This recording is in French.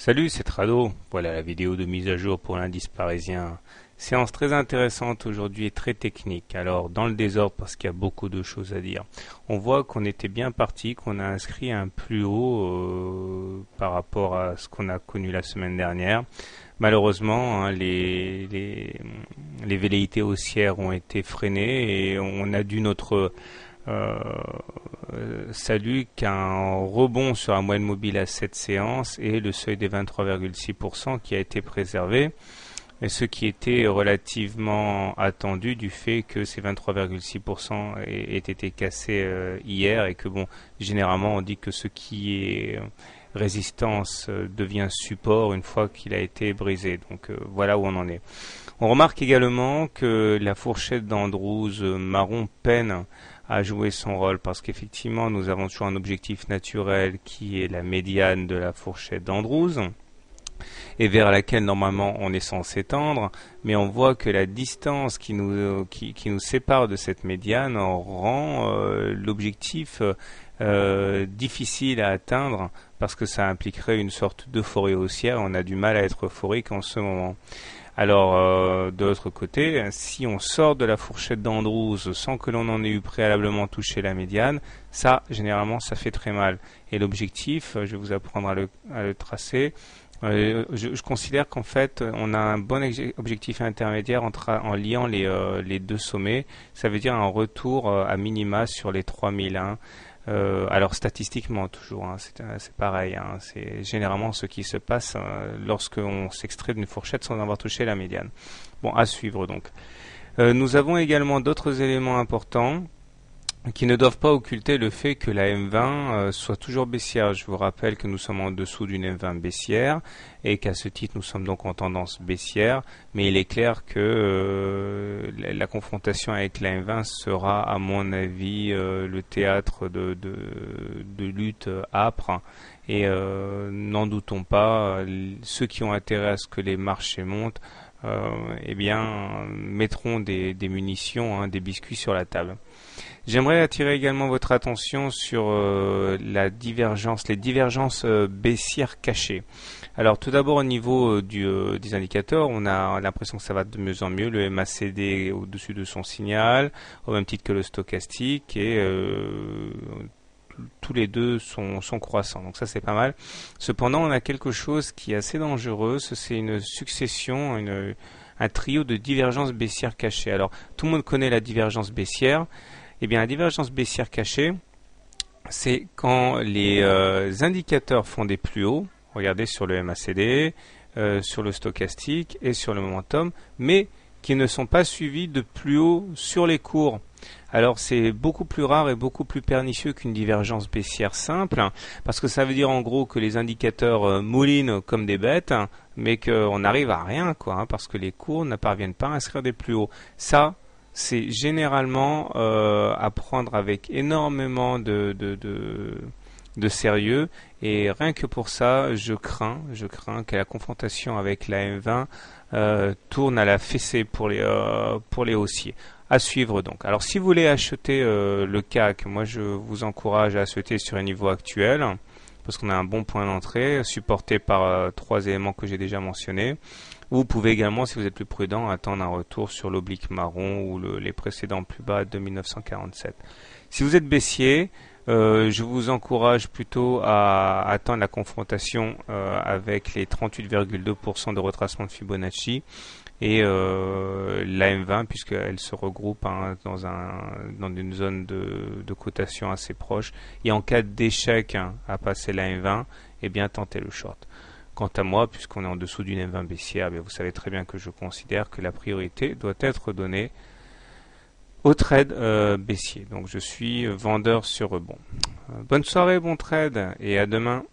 Salut, c'est Trado. Voilà la vidéo de mise à jour pour l'indice parisien. Séance très intéressante aujourd'hui et très technique. Alors, dans le désordre parce qu'il y a beaucoup de choses à dire. On voit qu'on était bien parti, qu'on a inscrit un plus haut par rapport à ce qu'on a connu la semaine dernière. Malheureusement, les velléités haussières ont été freinées et on a dû notre salut qu'un rebond sur la moyenne mobile à cette séance et le seuil des 23,6% qui a été préservé, et ce qui était relativement attendu du fait que ces 23,6% aient été cassés hier, et que bon, généralement on dit que ce qui est résistance devient support une fois qu'il a été brisé. Donc voilà où on en est. On remarque également que la fourchette d'Andrews marron peine à jouer son rôle parce qu'effectivement nous avons toujours un objectif naturel qui est la médiane de la fourchette d'Andrews et vers laquelle normalement on est censé tendre, mais on voit que la distance qui nous sépare de cette médiane rend l'objectif difficile à atteindre parce que ça impliquerait une sorte d'euphorie haussière. On a du mal à être euphorique en ce moment. Alors, de l'autre côté, si on sort de la fourchette d'Andrews sans que l'on en ait eu préalablement touché la médiane, ça, généralement, ça fait très mal. Et l'objectif, je vais vous apprendre à le tracer. Je considère qu'en fait, on a un bon objectif intermédiaire en liant les deux sommets. Ça veut dire un retour à minima sur les 3001. Alors statistiquement toujours, c'est pareil, c'est généralement ce qui se passe lorsqu'on s'extrait d'une fourchette sans avoir touché la médiane. Bon, à suivre donc. Nous avons également d'autres éléments importants qui ne doivent pas occulter le fait que la M20 soit toujours baissière. Je vous rappelle que nous sommes en dessous d'une M20 baissière et qu'à ce titre nous sommes donc en tendance baissière, mais il est clair que la confrontation avec la M20 sera à mon avis le théâtre de lutte âpre, et n'en doutons pas, ceux qui ont intérêt à ce que les marchés montent eh bien mettront des munitions, des biscuits sur la table. J'aimerais attirer également votre attention sur les divergences baissières cachées. Alors tout d'abord au niveau des indicateurs, on a l'impression que ça va de mieux en mieux. Le MACD est au-dessus de son signal, au même titre que le stochastique, et tous les deux sont croissants, donc ça c'est pas mal. Cependant, on a quelque chose qui est assez dangereux, c'est une succession, un trio de divergences baissières cachées. Alors tout le monde connaît la divergence baissière. Eh bien, la divergence baissière cachée, c'est quand les indicateurs font des plus hauts, regardez sur le MACD, sur le stochastique et sur le momentum, mais qui ne sont pas suivis de plus haut sur les cours. Alors c'est beaucoup plus rare et beaucoup plus pernicieux qu'une divergence baissière simple, parce que ça veut dire en gros que les indicateurs moulinent comme des bêtes, mais qu'on n'arrive à rien, parce que les cours ne parviennent pas à inscrire des plus hauts. Ça, c'est généralement à prendre avec énormément de sérieux, et rien que pour ça, je crains que la confrontation avec la M20 tourne à la fessée pour les haussiers. À suivre donc. Alors si vous voulez acheter le CAC, moi je vous encourage à acheter sur un niveau actuel, parce qu'on a un bon point d'entrée, supporté par trois éléments que j'ai déjà mentionnés. Vous pouvez également, si vous êtes plus prudent, attendre un retour sur l'oblique marron ou les précédents plus bas de 1947. Si vous êtes baissier, je vous encourage plutôt à attendre la confrontation avec les 38,2% de retracement de Fibonacci et la M20, puisqu'elle se regroupe dans une zone de cotation assez proche. Et en cas d'échec à passer la M20, eh bien tentez le short. Quant à moi, puisqu'on est en dessous d'une M20 baissière, vous savez très bien que je considère que la priorité doit être donnée au trade baissier. Donc je suis vendeur sur rebond. Bonne soirée, bon trade, et à demain.